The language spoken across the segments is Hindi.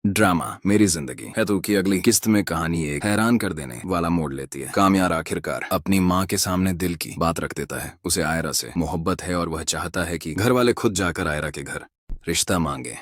ड्रामा मेरी जिंदगी है तो की अगली किस्त में कहानी एक हैरान कर देने वाला मोड़ लेती है। कामयार आखिरकार अपनी माँ के सामने दिल की बात रख देता है। उसे आयरा से मोहब्बत है और वह चाहता है कि घर वाले खुद जाकर आयरा के घर रिश्ता मांगे।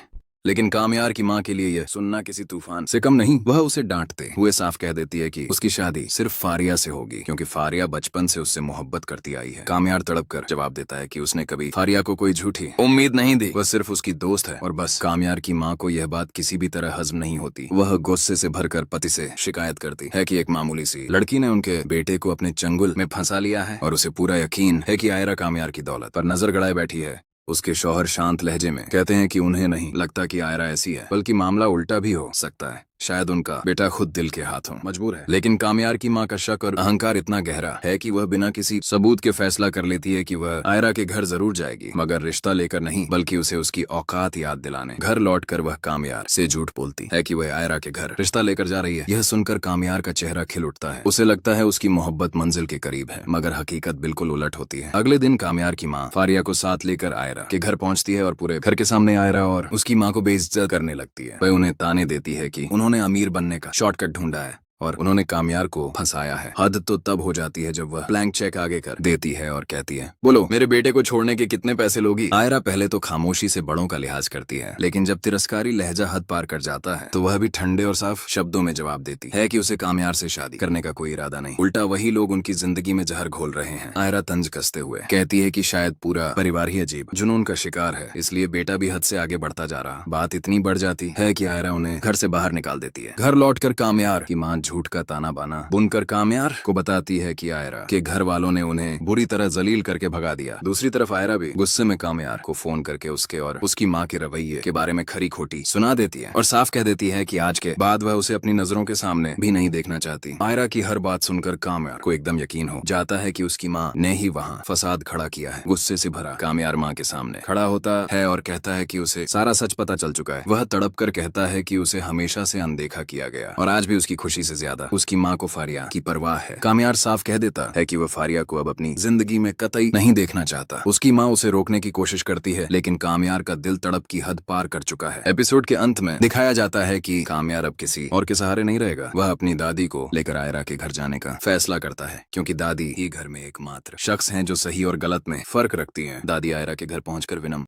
लेकिन कामयार की माँ के लिए यह सुनना किसी तूफान से कम नहीं। वह उसे डांटते हुए साफ कह देती है कि उसकी शादी सिर्फ फारिया से होगी क्योंकि फारिया बचपन से उससे मोहब्बत करती आई है। कामयार तड़प कर जवाब देता है कि उसने कभी फारिया को कोई झूठी उम्मीद नहीं दी, वह सिर्फ उसकी दोस्त है और बस। कामयार की माँ को यह बात किसी भी तरह हजम नहीं होती। वह गुस्से से भरकर पति से शिकायत करती है कि एक मामूली सी लड़की ने उनके बेटे को अपने चंगुल में फंसा लिया है और उसे पूरा यकीन है कि आयरा कामयार की दौलत पर नजर गड़ाए बैठी है। उसके शौहर शांत लहजे में कहते हैं कि उन्हें नहीं लगता कि आयरा ऐसी है, बल्कि मामला उल्टा भी हो सकता है। शायद उनका बेटा खुद दिल के हाथों मजबूर है। लेकिन कामयार की माँ का शक और अहंकार इतना गहरा है कि वह बिना किसी सबूत के फैसला कर लेती है कि वह आयरा के घर जरूर जाएगी, मगर रिश्ता लेकर नहीं, बल्कि उसे उसकी औकात याद दिलाने। घर लौटकर वह कामयार से झूठ बोलती है कि वह आयरा के घर रिश्ता लेकर जा रही है। यह सुनकर कामयार का चेहरा खिल उठता है। उसे लगता है उसकी मोहब्बत मंजिल के करीब है, मगर हकीकत बिल्कुल उलट होती है। अगले दिन कामयार की माँ फारिया को साथ लेकर आयरा के घर पहुंचती है और पूरे घर के सामने आयरा और उसकी माँ को बेइज्जत करने लगती है। वह उन्हें ताने देती है कि उन्होंने अमीर बनने का शॉर्टकट ढूंढा है और उन्होंने कामयार को फंसाया है। हद तो तब हो जाती है जब वह ब्लैंक चेक आगे कर देती है और कहती है, बोलो मेरे बेटे को छोड़ने के कितने पैसे लोगी। आयरा पहले तो खामोशी से बड़ों का लिहाज करती है, लेकिन जब तिरस्कारी लहजा हद पार कर जाता है तो वह भी ठंडे और साफ शब्दों में जवाब देती है कि उसे कामयार से शादी करने का कोई इरादा नहीं, उल्टा वही लोग उनकी जिंदगी में जहर घोल रहे हैं। आयरा तंज कसते हुए कहती है कि शायद पूरा परिवार ही अजीब जुनून का शिकार है, इसलिए बेटा भी हद से आगे बढ़ता जा रहा। बात इतनी बढ़ जाती है कि आयरा उन्हें घर से बाहर निकाल देती है। घर लौटकर कामयार की माँ झूठ का ताना बाना बुनकर कामयार को बताती है कि आयरा के घर वालों ने उन्हें बुरी तरह जलील करके भगा दिया। दूसरी तरफ आयरा भी गुस्से में कामयार को फोन करके उसके और उसकी माँ के रवैये के बारे में खरी खोटी सुना देती है और साफ कह देती है कि आज के बाद वह उसे अपनी नजरों के सामने भी नहीं देखना चाहती। आयरा की हर बात सुनकर कामयार को एकदम यकीन हो जाता है कि उसकी माँ ने ही वहाँ फसाद खड़ा किया है। गुस्से से भरा कामयार माँ के सामने खड़ा होता है और कहता है कि उसे सारा सच पता चल चुका है। वह तड़प कर कहता है कि उसे हमेशा से अनदेखा किया गया और आज भी उसकी खुशी से ज्यादा उसकी माँ को फारिया की परवाह है। कामयार साफ कह देता है कि वह फारिया को अब अपनी जिंदगी में कतई नहीं देखना चाहता। उसकी माँ उसे रोकने की कोशिश करती है, लेकिन कामयार का दिल तड़प की हद पार कर चुका है। एपिसोड के अंत में दिखाया जाता है कि कामयार अब किसी और के सहारे नहीं रहेगा। वह अपनी दादी को लेकर आयरा के घर जाने का फैसला करता है, क्योंकि दादी ही घर में एकमात्र शख्स हैं जो सही और गलत में फर्क रखती हैं। दादी आयरा के घर पहुंचकर विनम्र